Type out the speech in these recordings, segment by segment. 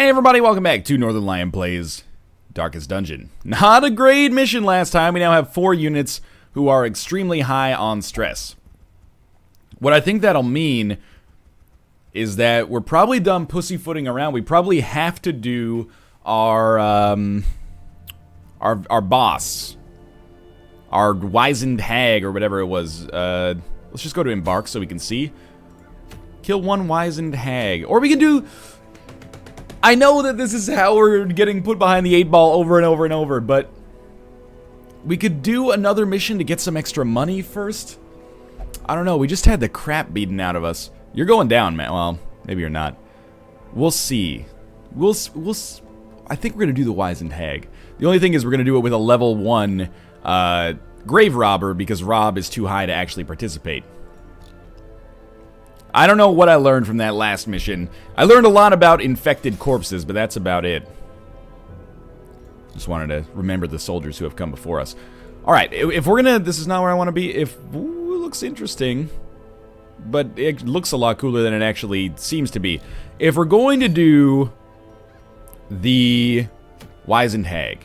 Hey everybody, welcome back to Northernlion Plays Darkest Dungeon. Not a great mission last time. We now have 4 units who are extremely high on stress. What I think that'll mean is that we're probably done pussyfooting around. We probably have to do our boss. Our wizened hag or whatever it was. Let's just go to embark so we can see. Kill one wizened hag. Or we can do... I know that this is how we're getting put behind the 8 ball over and over and over, but we could do another mission to get some extra money first. I don't know, we just had the crap beaten out of us. You're going down, man. Well, maybe you're not. We'll see. I think we're going to do the wizened hag. The only thing is we're going to do it with a level 1 grave robber because Rob is too high to actually participate. I don't know what I learned from that last mission. I learned a lot about infected corpses, but that's about it. Just wanted to remember the soldiers who have come before us. Alright, if we're gonna... This is not where I want to be. Ooh, it looks interesting. But it looks a lot cooler than it actually seems to be. If we're going to do the wizened hag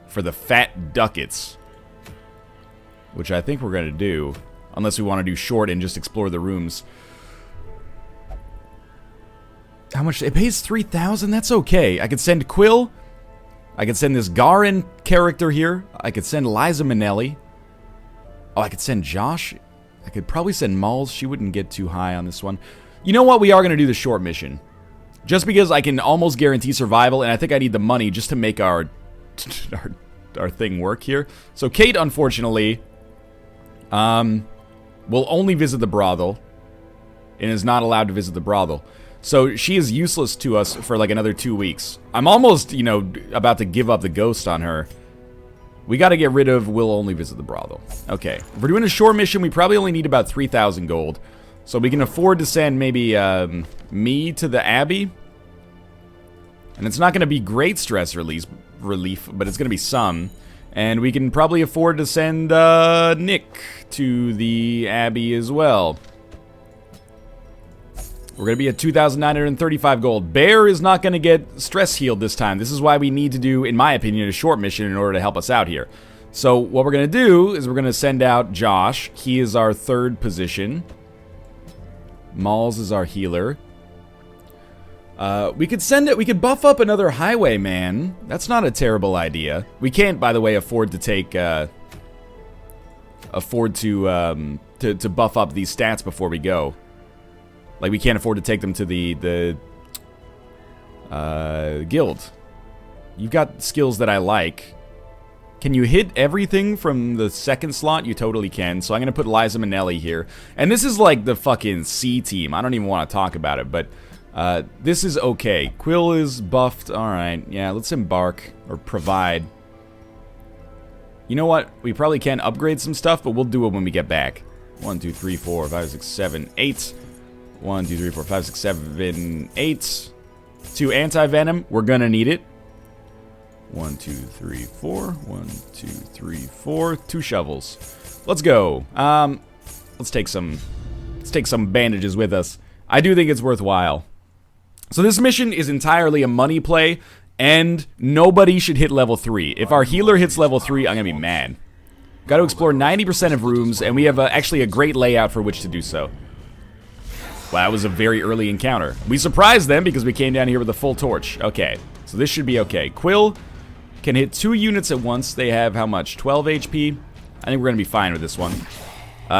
for the fat ducats, which I think we're going to do, unless we want to do short and just explore the rooms. How much? It pays 3,000? That's okay. I could send Quill. I could send this Garin character here. I could send Liza Minnelli. Oh, I could send Josh. I could probably send Malls. She wouldn't get too high on this one. You know what? We are going to do the short mission. Just because I can almost guarantee survival, and I think I need the money just to make our thing work here. So Kate, unfortunately, will only visit the brothel and is not allowed to visit the brothel. So she is useless to us for like another 2 weeks. I'm almost, you know, about to give up the ghost on her. We got to get rid of will only visit the brothel. Okay. If we're doing a short mission, we probably only need about 3,000 gold. So we can afford to send maybe me to the Abbey. And it's not going to be great stress relief, but it's going to be some. And we can probably afford to send Nick to the Abbey as well. We're going to be at 2,935 gold. Bear is not going to get stress healed this time. This is why we need to do, in my opinion, a short mission in order to help us out here. So what we're going to do is we're going to send out Josh. He is our 3rd position. Malls is our healer. We could send it. We could buff up another highwayman. That's not a terrible idea. We can't, by the way, afford to take to buff up these stats before we go. Like we can't afford to take them to the guild. You've got skills that I like. Can you hit everything from the 2nd slot? You totally can. So I'm gonna put Liza Minnelli here, and this is like the fucking C team. I don't even want to talk about it, but. This is okay. Quill is buffed. Alright, yeah, let's embark. Or provide. You know what? We probably can upgrade some stuff, but we'll do it when we get back. 1, 2, 3, 4, 5, 6, 7, 8. 1, 2, 3, 4, 5, 6, 7, 8. 2 anti-venom. We're gonna need it. 1, 2, 3, 4. 1, 2, 3, 4. 2 shovels. Let's go. Let's take some bandages with us. I do think it's worthwhile. So this mission is entirely a money play, and nobody should hit level 3. If our healer hits level 3, I'm gonna be mad. Got to explore 90% of rooms, and we have actually a great layout for which to do so. Wow, that was a very early encounter. We surprised them because we came down here with a full torch. Okay, so this should be okay. Quill can hit 2 units at once. They have how much? 12 HP? I think we're gonna be fine with this one.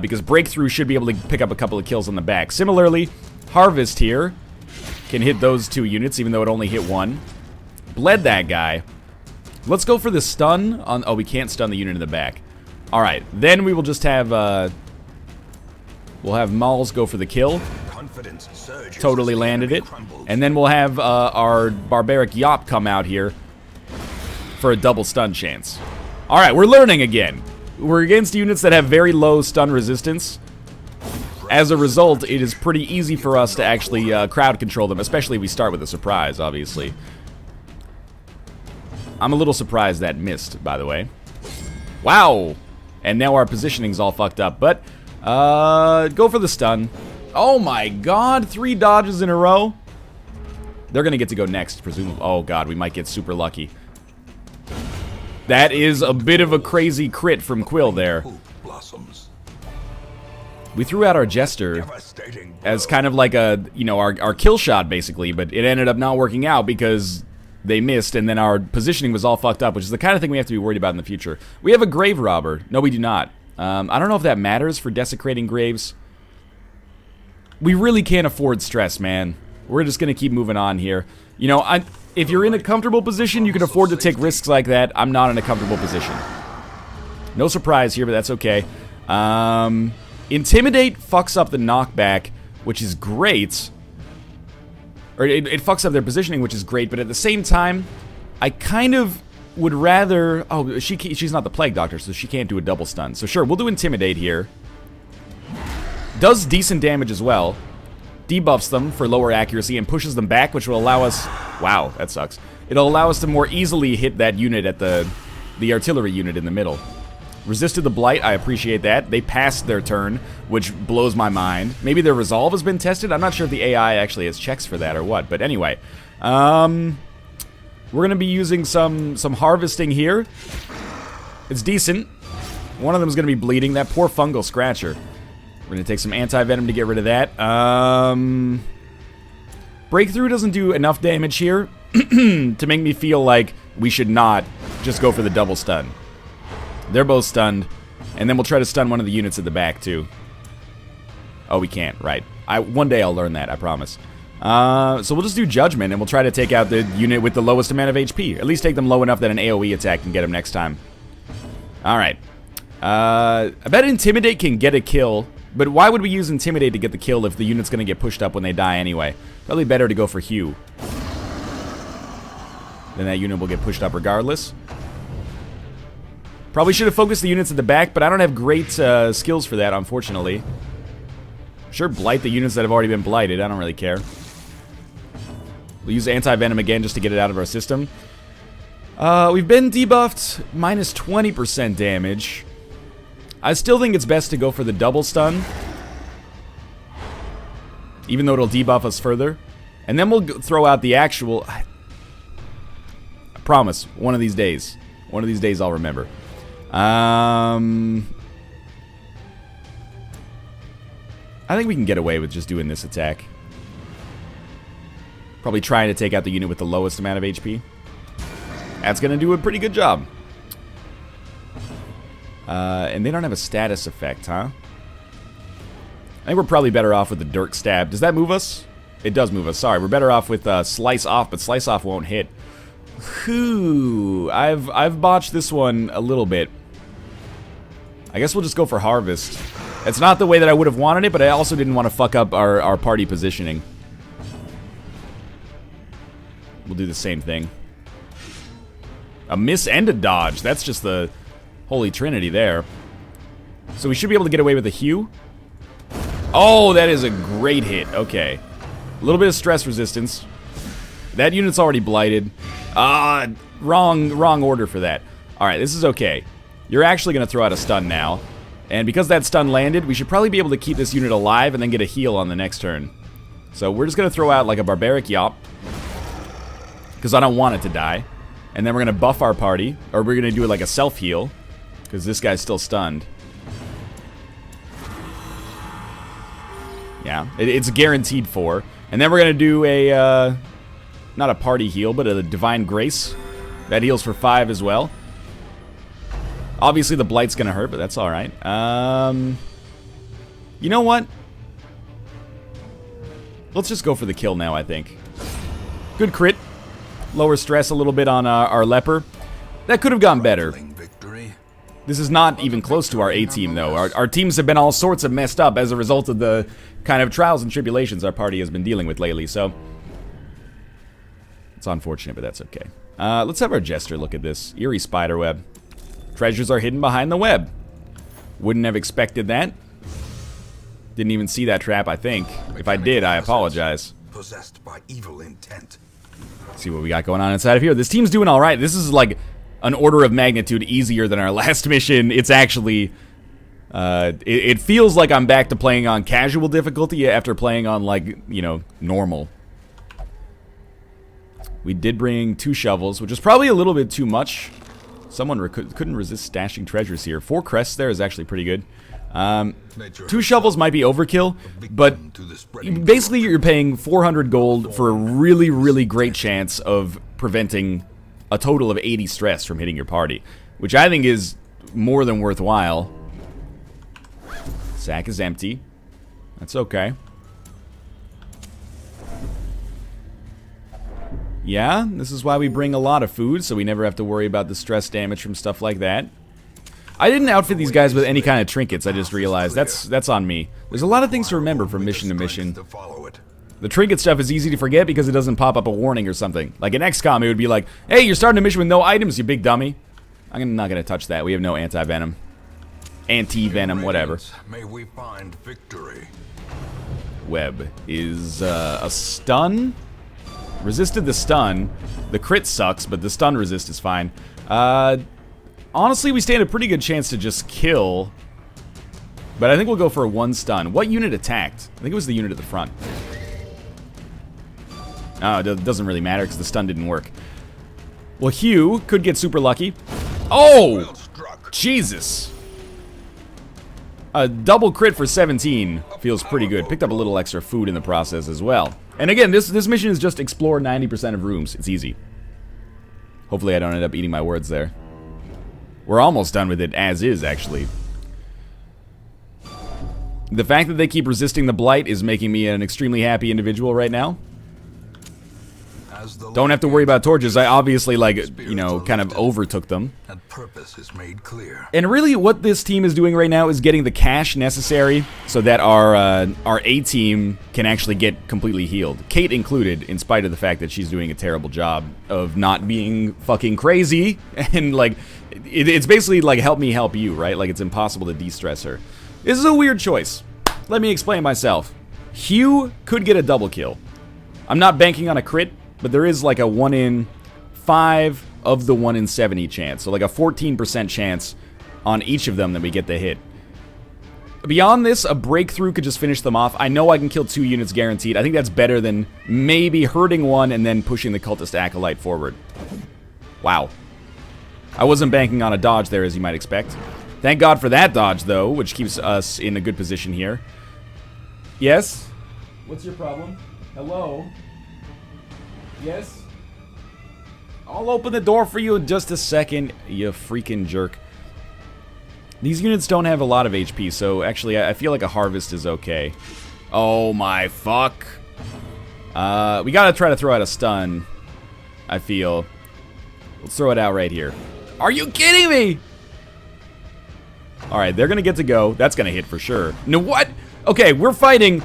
Because Breakthrough should be able to pick up a couple of kills on the back. Similarly, Harvest here can hit those 2 units, even though it only hit 1. Bled that guy. Let's go for the stun on... Oh, we can't stun the unit in the back. Alright, then we will just have... we'll have Malls go for the kill. Totally landed it. And then we'll have our Barbaric Yop come out here for a double stun chance. Alright, we're learning again. We're against units that have very low stun resistance. As a result, it is pretty easy for us to actually crowd control them, especially if we start with a surprise, obviously. I'm a little surprised that missed, by the way. Wow! And now our positioning's all fucked up, but go for the stun. Oh my god, 3 dodges in a row. They're going to get to go next, presumably. Oh, God, we might get super lucky. That is a bit of a crazy crit from Quill there. We threw out our Jester as kind of like a, you know, our kill shot, basically, but it ended up not working out because they missed, and then our positioning was all fucked up, which is the kind of thing we have to be worried about in the future. We have a Grave Robber. No, we do not. I don't know if that matters for desecrating graves. We really can't afford stress, man. We're just going to keep moving on here. You know, if you're in a comfortable position, you can afford to take risks like that. I'm not in a comfortable position. No surprise here, but that's okay. Intimidate fucks up the knockback, which is great. Or it fucks up their positioning, which is great, but at the same time, I kind of would rather... Oh, she's not the Plague Doctor, so she can't do a double stun. So sure, we'll do Intimidate here. Does decent damage as well. Debuffs them for lower accuracy and pushes them back, which will allow us... Wow, that sucks. It'll allow us to more easily hit that unit at the artillery unit in the middle. Resisted the Blight, I appreciate that. They passed their turn, which blows my mind. Maybe their Resolve has been tested? I'm not sure if the AI actually has checks for that or what, but anyway. We're going to be using some Harvesting here. It's decent. One of them is going to be bleeding. That poor Fungal Scratcher. We're going to take some Anti-Venom to get rid of that. Breakthrough doesn't do enough damage here to make me feel like we should not just go for the double stun. They're both stunned, and then we'll try to stun one of the units at the back, too. Oh, we can't, right. One day I'll learn that, I promise. So we'll just do Judgment, and we'll try to take out the unit with the lowest amount of HP. At least take them low enough that an AoE attack can get them next time. Alright. I bet Intimidate can get a kill, but why would we use Intimidate to get the kill if the unit's going to get pushed up when they die anyway? Probably better to go for Hue. Then that unit will get pushed up regardless. Probably should have focused the units at the back, but I don't have great skills for that, unfortunately. Sure, blight the units that have already been blighted. I don't really care. We'll use Anti-Venom again just to get it out of our system. We've been debuffed minus 20% damage. I still think it's best to go for the double stun, even though it'll debuff us further. And then we'll throw out the actual... I promise, one of these days I'll remember. I think we can get away with just doing this attack. Probably trying to take out the unit with the lowest amount of HP. That's going to do a pretty good job. And they don't have a status effect, huh? I think we're probably better off with the Dirk Stab. Does that move us? It does move us. Sorry, we're better off with Slice Off, but Slice Off won't hit. Whew. I've botched this one a little bit. I guess we'll just go for Harvest. It's not the way that I would have wanted it, but I also didn't want to fuck up our party positioning. We'll do the same thing. A miss and a dodge. That's just the holy trinity there. So we should be able to get away with a Hue. Oh, that is a great hit. Okay. A little bit of stress resistance. That unit's already blighted. Wrong order for that. Alright, this is okay. You're actually going to throw out a stun now. And because that stun landed, we should probably be able to keep this unit alive and then get a heal on the next turn. So we're just going to throw out like a Barbaric Yop. Because I don't want it to die. And then we're going to buff our party. Or we're going to do it like a self-heal. Because this guy's still stunned. Yeah, it's guaranteed 4. And then we're going to do a... not a party heal, but a Divine Grace. That heals for 5 as well. Obviously, the Blight's going to hurt, but that's alright. You know what? Let's just go for the kill now, I think. Good crit. Lower stress a little bit on our Leper. That could have gone better. This is not even close to our A-team, though. Our teams have been all sorts of messed up as a result of the kind of trials and tribulations our party has been dealing with lately, so... It's unfortunate, but that's okay. Let's have our Jester look at this. Eerie Spiderweb. Treasures are hidden behind the web. Wouldn't have expected that. Didn't even see that trap, I think. If I did, I apologize. Possessed by evil intent. Let's see what we got going on inside of here. This team's doing alright. This is like an order of magnitude easier than our last mission. It's actually... it feels like I'm back to playing on casual difficulty after playing on, like, you know, normal. We did bring 2 shovels, which is probably a little bit too much. Someone couldn't resist stashing treasures here. 4 crests there is actually pretty good. 2 shovels might be overkill, but basically you're paying 400 gold for a really, really great chance of preventing a total of 80 stress from hitting your party, which I think is more than worthwhile. Sack is empty. That's okay. Yeah, this is why we bring a lot of food, so we never have to worry about the stress damage from stuff like that. I didn't outfit these guys with any kind of trinkets, I just realized. That's on me. There's a lot of things to remember from mission to mission. The trinket stuff is easy to forget because it doesn't pop up a warning or something. Like in XCOM, it would be like, hey, you're starting a mission with no items, you big dummy. I'm not going to touch that. We have no anti-venom. Anti-venom, whatever. May we find victory. Web is a stun. Resisted the stun. The crit sucks, but the stun resist is fine. Honestly, we stand a pretty good chance to just kill. But I think we'll go for a 1 stun. What unit attacked? I think it was the unit at the front. Oh, it doesn't really matter because the stun didn't work. Well, Hugh could get super lucky. Oh! Jesus! A double crit for 17 feels pretty good. Picked up a little extra food in the process as well. And again, this mission is just explore 90% of rooms. It's easy. Hopefully I don't end up eating my words there. We're almost done with it as is, actually. The fact that they keep resisting the blight is making me an extremely happy individual right now. Don't have to worry about torches. I obviously, like, you know, kind of overtook them. And purpose is made clear. And really what this team is doing right now is getting the cash necessary so that our A team can actually get completely healed. Kate included, in spite of the fact that she's doing a terrible job of not being fucking crazy. And, like, it's basically like help me help you, right? Like, it's impossible to de-stress her. This is a weird choice. Let me explain myself. Hugh could get a double kill. I'm not banking on a crit, but there is like a 1 in 5 of the 1 in 70 chance. So like a 14% chance on each of them that we get the hit. Beyond this, a breakthrough could just finish them off. I know I can kill 2 units guaranteed. I think that's better than maybe hurting one and then pushing the cultist acolyte forward. Wow. I wasn't banking on a dodge there, as you might expect. Thank God for that dodge, though, which keeps us in a good position here. Yes? What's your problem? Hello? Yes? I'll open the door for you in just a second, you freaking jerk. These units don't have a lot of HP, so actually I feel like a harvest is okay. Oh my fuck. We gotta try to throw out a stun, I feel. Let's throw it out right here. Are you kidding me? Alright, they're gonna get to go. That's gonna hit for sure. No, what? Okay, we're fighting.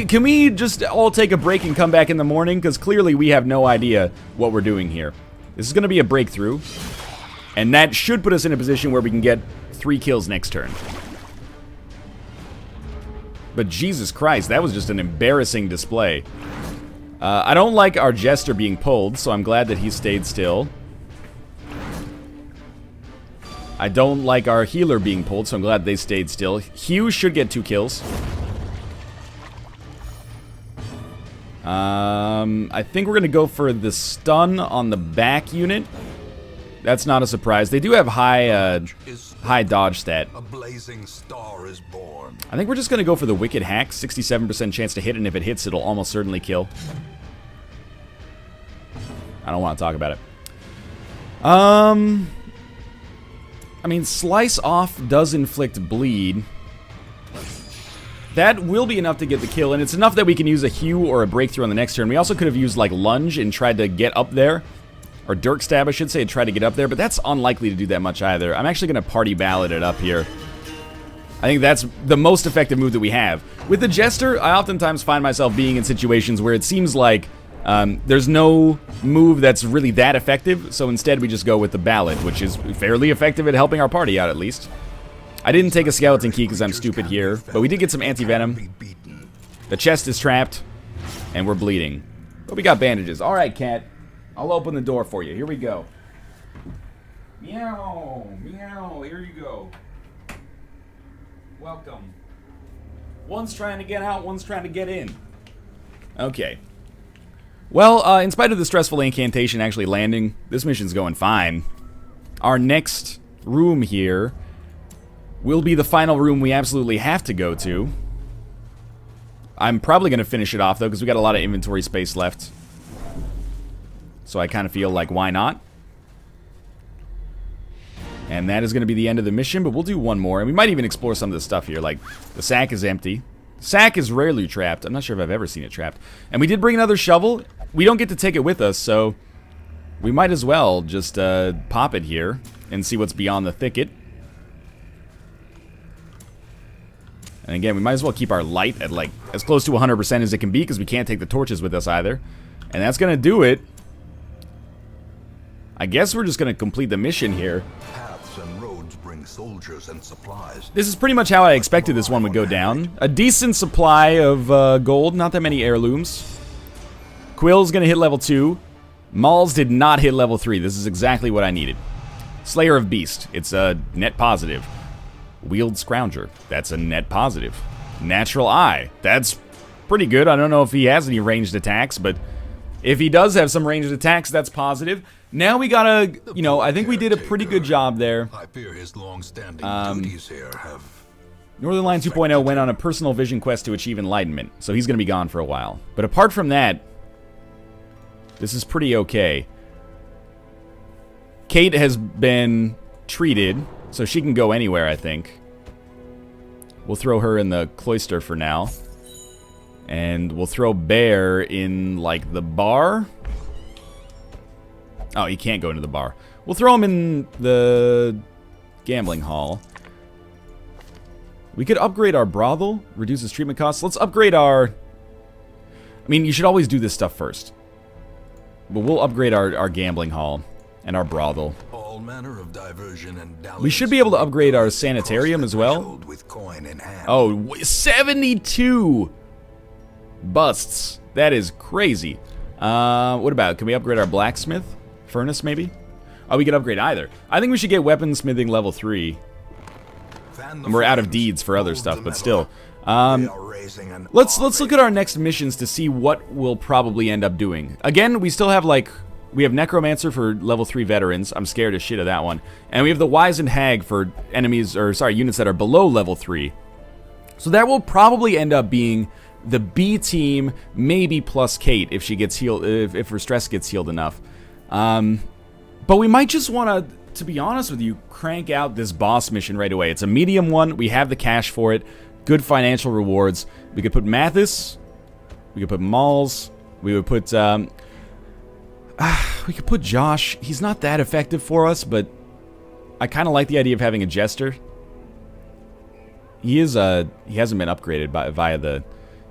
Can we just all take a break and come back in the morning? Because clearly we have no idea what we're doing here. This is going to be a breakthrough. And that should put us in a position where we can get 3 kills next turn. But Jesus Christ, that was just an embarrassing display. I don't like our Jester being pulled, so I'm glad that he stayed still. I don't like our healer being pulled, so I'm glad they stayed still. Hugh should get 2 kills. I think we're gonna go for the stun on the back unit. That's not a surprise. They do have high dodge stat. A blazing star is born. I think we're just gonna go for the wicked hack. 67% chance to hit, and if it hits, it'll almost certainly kill. I don't want to talk about it. I mean, slice off does inflict bleed. That will be enough to get the kill, and it's enough that we can use a Hue or a Breakthrough on the next turn. We also could have used, like, Lunge and tried to get up there. Or Dirk Stab, I should say, and try to get up there, but that's unlikely to do that much either. I'm actually going to Party Ballad it up here. I think that's the most effective move that we have. With the Jester, I oftentimes find myself being in situations where it seems like there's no move that's really that effective, so instead we just go with the Ballad, which is fairly effective at helping our party out, at least. I didn't take a skeleton key because I'm stupid here, but we did get some anti-venom. The chest is trapped, and we're bleeding. But we got bandages. Alright, cat. I'll open the door for you. Here we go. Meow. Meow. Here you go. Welcome. One's trying to get out, one's trying to get in. Okay. Well, in spite of the stressful incantation actually landing, this mission's going fine. Our next room here will be the final room we absolutely have to go to. I'm probably going to finish it off, though, because we got a lot of inventory space left. So I kind of feel like, why not? And that is going to be the end of the mission, but we'll do one more. And we might even explore some of the stuff here, like the sack is empty. The sack is rarely trapped. I'm not sure if I've ever seen it trapped. And we did bring another shovel. We don't get to take it with us, so we might as well just pop it here and see what's beyond the thicket. And again, we might as well keep our light at like as close to 100% as it can be, because we can't take the torches with us either. And that's going to do it. I guess we're just going to complete the mission here. Paths and roads bring soldiers and supplies. This is pretty much how I expected this one would go down. A decent supply of gold, not that many heirlooms. Quill's going to hit level 2. Mauls did not hit level 3. This is exactly what I needed. Slayer of Beast. It's a net positive. Wield Scrounger. That's a net positive. Natural Eye. That's pretty good. I don't know if he has any ranged attacks, but if he does have some ranged attacks, that's positive. Now we gotta, you know, I think we did a pretty good job there. I fear his long-standing duties here have... Northernlion 2.0 went on a personal vision quest to achieve enlightenment, so he's gonna be gone for a while. But apart from that, this is pretty okay. Kate has been treated, so she can go anywhere, I think. We'll throw her in the cloister for now. And we'll throw Bear in, like, the bar. Oh, he can't go into the bar. We'll throw him in the gambling hall. We could upgrade our brothel, reduces treatment costs. Let's upgrade our... I mean, you should always do this stuff first. But we'll upgrade our gambling hall and our brothel. All manner of diversion and we should be able to upgrade our sanitarium as well. With coin in hand. Oh, 72 busts. That is crazy. What about, can we upgrade our blacksmith? Furnace, maybe? Oh, we can upgrade either. I think we should get weaponsmithing level 3. And we're out of deeds for other stuff, but still. Let's look at our next missions to see what we'll probably end up doing. Again, we still have, like, we have Necromancer for level 3 veterans. I'm scared as shit of that one. And we have the Wizened Hag for enemies, or sorry, units that are below level 3. So that will probably end up being the B team, maybe plus Kate if she gets healed, if her stress gets healed enough. But we might just want to be honest with you, crank out this boss mission right away. It's a medium one. We have the cash for it. Good financial rewards. We could put Mathis. We could put Mauls. We would put, we could put Josh. He's not that effective for us, but I kind of like the idea of having a Jester. He hasn't been upgraded via the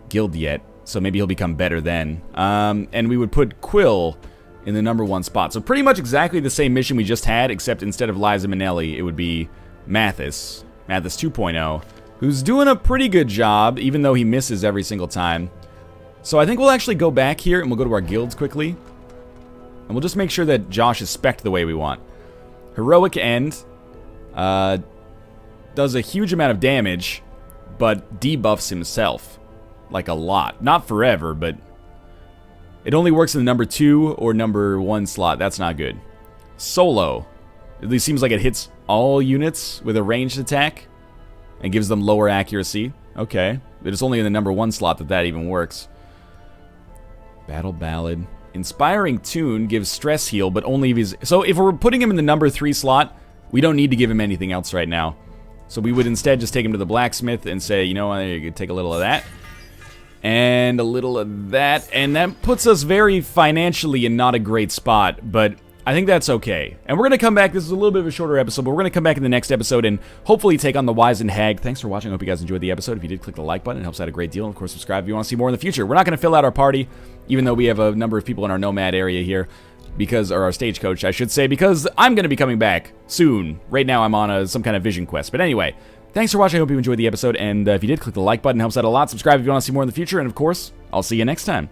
guild yet, so maybe he'll become better then. And we would put Quill in the #1 spot. So pretty much exactly the same mission we just had, except instead of Liza Minnelli, it would be Mathis 2.0, who's doing a pretty good job, even though he misses every single time. So I think we'll actually go back here, and we'll go to our guilds quickly. And we'll just make sure that Josh is spec'd the way we want. Heroic End does a huge amount of damage, but debuffs himself. Like a lot. Not forever, but it only works in the #2 or #1 slot. That's not good. Solo. At least seems like it hits all units with a ranged attack and gives them lower accuracy. Okay. But it's only in the #1 slot that even works. Battle Ballad. Inspiring Tune gives stress heal, but only if he's... So if we're putting him in the #3 slot, we don't need to give him anything else right now. So we would instead just take him to the blacksmith and say, you know what, you could take a little of that. And a little of that, and that puts us very financially in not a great spot, but I think that's okay. And we're going to come back, this is a little bit of a shorter episode, but we're going to come back in the next episode and hopefully take on the Wizened Hag. Thanks for watching, I hope you guys enjoyed the episode. If you did, click the like button, it helps out a great deal, and of course subscribe if you want to see more in the future. We're not going to fill out our party, even though we have a number of people in our Nomad area here, because, or our stagecoach, I should say, because I'm going to be coming back soon. Right now I'm on some kind of vision quest, but anyway... Thanks for watching, I hope you enjoyed the episode, and if you did, click the like button, it helps out a lot. Subscribe if you want to see more in the future, and of course, I'll see you next time.